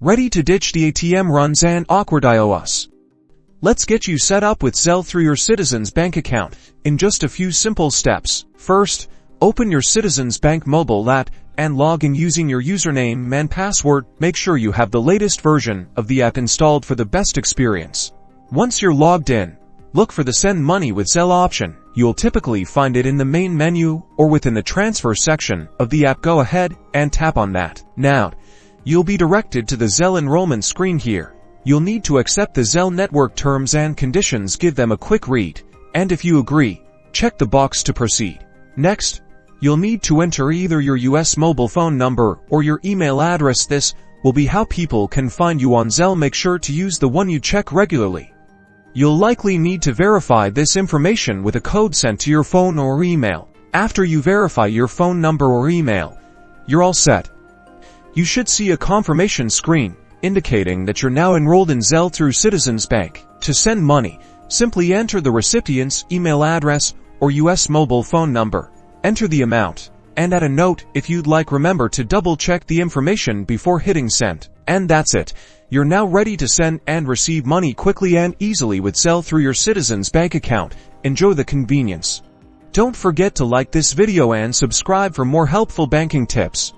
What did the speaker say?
Ready to ditch the ATM runs and awkward IOS? Let's get you set up with Zelle through your Citizens Bank account in just a few simple steps. First, open your Citizens Bank mobile app and log in using your username and password. Make sure you have the latest version of the app installed for the best experience. Once you're logged in, look for the Send Money with Zelle option. You'll typically find it in the main menu or within the transfer section of the app. Go ahead and tap on that. Now, you'll be directed to the Zelle enrollment screen here. You'll need to accept the Zelle network terms and conditions, give them a quick read, and if you agree, check the box to proceed. Next, you'll need to enter either your US mobile phone number or your email address. This will be how people can find you on Zelle. Make sure to use the one you check regularly. You'll likely need to verify this information with a code sent to your phone or email. After you verify your phone number or email, you're all set. You should see a confirmation screen indicating that you're now enrolled in Zelle through Citizens Bank. To send money, simply enter the recipient's email address or US mobile phone number. Enter the amount, and add a note if you'd like. Remember to double-check the information before hitting send. And that's it. You're now ready to send and receive money quickly and easily with Zelle through your Citizens Bank account. Enjoy the convenience. Don't forget to like this video and subscribe for more helpful banking tips.